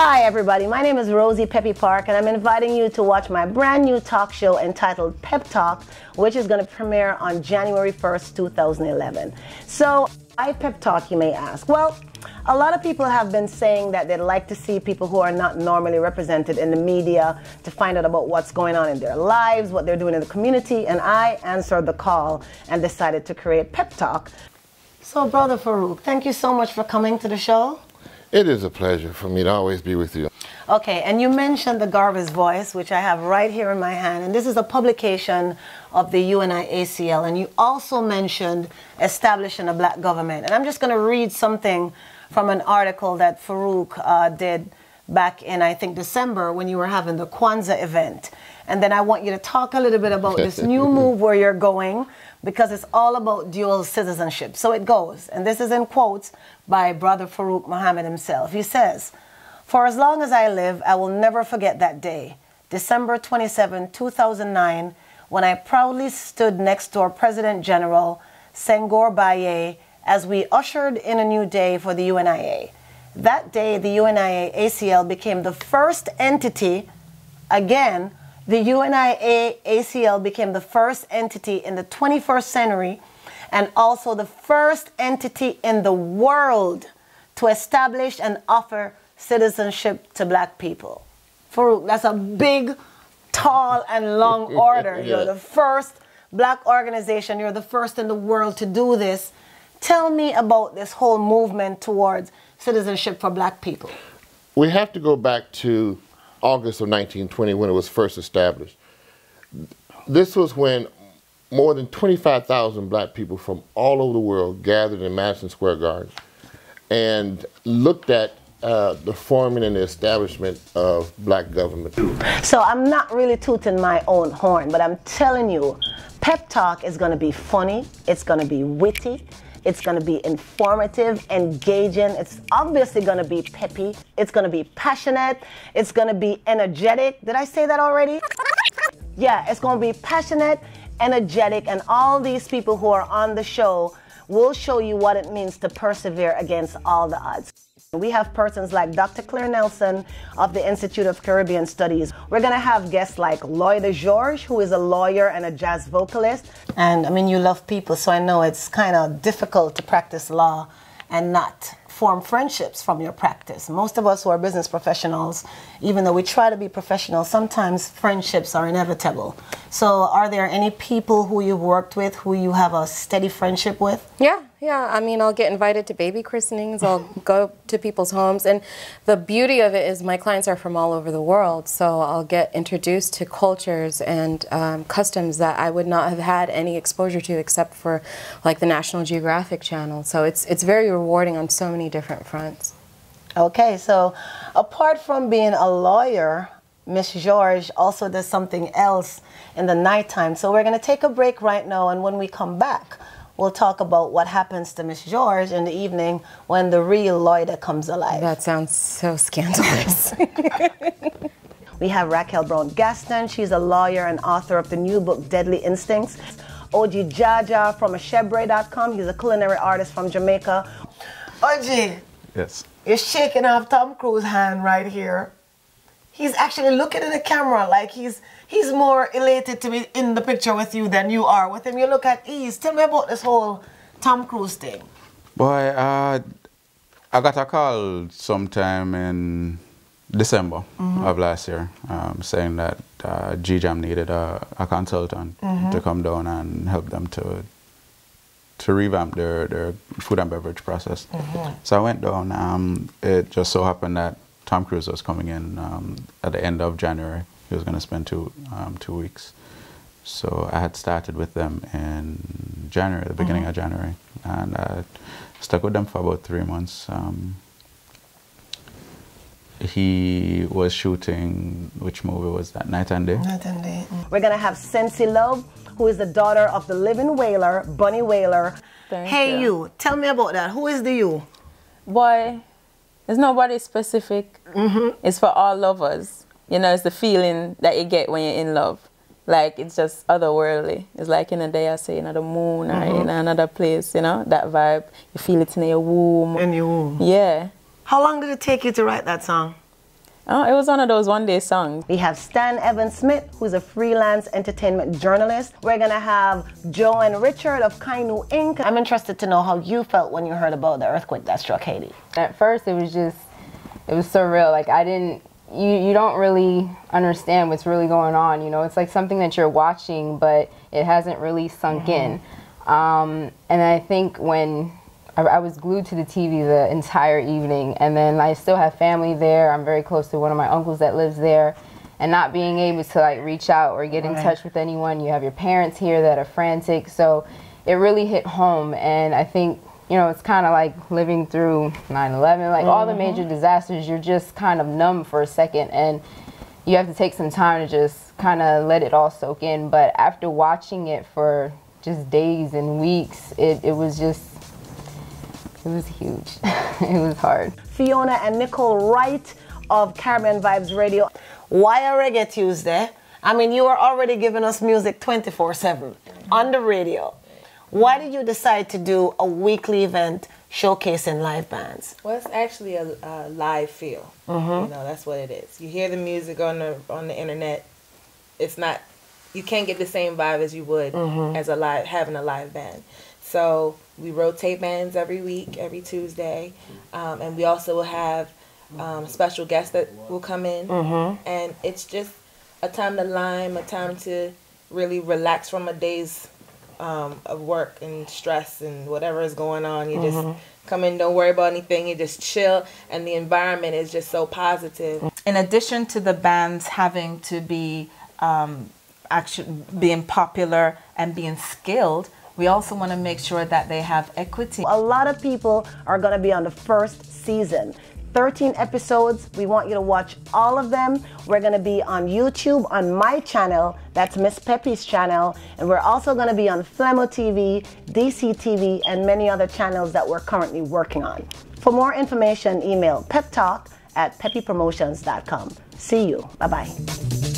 Hi everybody, my name is Rosie Peppy Parke and I'm inviting you to watch my brand new talk show entitled PEP Talk, which is going to premiere on January 1st, 2011. So, why PEP Talk, you may ask? Well, a lot of people have been saying that they'd like to see people who are not normally represented in the media to find out about what's going on in their lives, what they're doing in the community, and I answered the call and decided to create PEP Talk. So, Brother Farouk, thank you so much for coming to the show. It is a pleasure for me to always be with you. Okay, and you mentioned the Garvey's Voice, which I have right here in my hand, and this is a publication of the UNIACL, and you also mentioned establishing a black government. And I'm just going to read something from an article that Farouk did back in, I think, December when you were having the Kwanzaa event. And then I want you to talk a little bit about this new move where you're going, because it's all about dual citizenship. So it goes, and this is in quotes by Brother Farouk Muhammad himself. He says, "For as long as I live, I will never forget that day, December 27, 2009, when I proudly stood next to our President General, Senghor Baye, as we ushered in a new day for the UNIA. That day, the UNIA-ACL became the first entity, again, the UNIA-ACL became the first entity in the 21st century and also the first entity in the world to establish and offer citizenship to black people." Farouk, that's a big, tall, and long order. Yeah. You're the first black organization. You're the first in the world to do this. Tell me about this whole movement towards citizenship for black people. We have to go back to August of 1920 when it was first established. This was when more than 25,000 black people from all over the world gathered in Madison Square Garden and looked at the forming and the establishment of black government. So I'm not really tooting my own horn, but I'm telling you, PEP Talk is going to be funny, it's going to be witty, it's going to be informative, engaging. It's obviously going to be peppy. It's going to be passionate. It's going to be energetic. Did I say that already? Yeah, it's going to be passionate, energetic, and all these people who are on the show will show you what it means to persevere against all the odds. We have persons like Dr. Claire Nelson of the Institute of Caribbean Studies. We're going to have guests like Lloyd George, who is a lawyer and a jazz vocalist. And I mean, you love people, so I know it's kind of difficult to practice law and not form friendships from your practice. Most of us who are business professionals, even though we try to be professional, sometimes friendships are inevitable. So are there any people who you've worked with who you have a steady friendship with? Yeah. I mean, I'll get invited to baby christenings. I'll go to people's homes. And the beauty of it is my clients are from all over the world. So I'll get introduced to cultures and customs that I would not have had any exposure to except for like the National Geographic Channel. So it's very rewarding on so many different fronts. Okay, so apart from being a lawyer, Miss George also does something else in the nighttime. So we're going to take a break right now, and when we come back, we'll talk about what happens to Miss George in the evening when the real Lloyda comes alive. That sounds so scandalous. We have Raquel Brown Gaston. She's a lawyer and author of the new book, Deadly Instincts. Oji Jaja from Chebre.com. He's a culinary artist from Jamaica. Oji. Yes. You're shaking off Tom Cruise's hand right here. He's actually looking at the camera like he's more elated to be in the picture with you than you are with him. You look at ease. Tell me about this whole Tom Cruise thing. Boy, I got a call sometime in December of last year saying that GJAM needed a consultant to come down and help them to revamp their food and beverage process. So I went down. It just so happened that Tom Cruise was coming in at the end of January. He was going to spend 2 weeks. So I had started with them in January, the beginning of January. And I stuck with them for about 3 months. He was shooting, which movie was that? Night and Day? Night and Day. We're going to have Sensi Love, who is the daughter of the living whaler, Bunny Whaler. Hey you, tell me about that. Who is the you? Boy, it's nobody specific. It's for all lovers. You know, it's the feeling that you get when you're in love. Like, it's just otherworldly. It's like in a day I say, in the moon or in another place, you know, that vibe. You feel it in your womb. In your womb. Yeah. How long did it take you to write that song? Oh, it was one of those one-day songs. We have Stan Evans Smith, who's a freelance entertainment journalist. We're gonna have Joe and Richard of Kainu Inc. I'm interested to know how you felt when you heard about the earthquake that struck Haiti. At first, it was surreal. Like, you don't really understand what's really going on. You know, it's like something that you're watching, but it hasn't really sunk in. And I think when I was glued to the TV the entire evening, and then I still have family there. I'm very close to one of my uncles that lives there, and not being able to like reach out or get in touch with anyone. You have your parents here that are frantic, so it really hit home. And I think, you know, it's kind of like living through 9/11, like all the major disasters. You're just kind of numb for a second, and you have to take some time to just kind of let it all soak in. But after watching it for just days and weeks, it was huge. It was hard. Fiona and Nicole Wright of Caribbean Vibes Radio. Why a Reggae Tuesday? I mean, you are already giving us music 24/7 on the radio. Why did you decide to do a weekly event showcasing live bands? Well, it's actually a live feel. You know, that's what it is. You hear the music on the internet. It's not, you can't get the same vibe as you would as having a live band. So we rotate bands every week, every Tuesday, and we also will have special guests that will come in, and it's just a time to lime, a time to really relax from a day's of work and stress and whatever is going on. You just come in, don't worry about anything, you just chill, and the environment is just so positive. In addition to the bands having to be actually being popular and being skilled, we also want to make sure that they have equity. A lot of people are going to be on the first season. 13 episodes. We want you to watch all of them. We're going to be on YouTube on my channel. That's Miss Peppy's channel. And we're also going to be on Flemo TV, DC TV, and many other channels that we're currently working on. For more information, email peptalk@peppypromotions.com. See you. Bye-bye.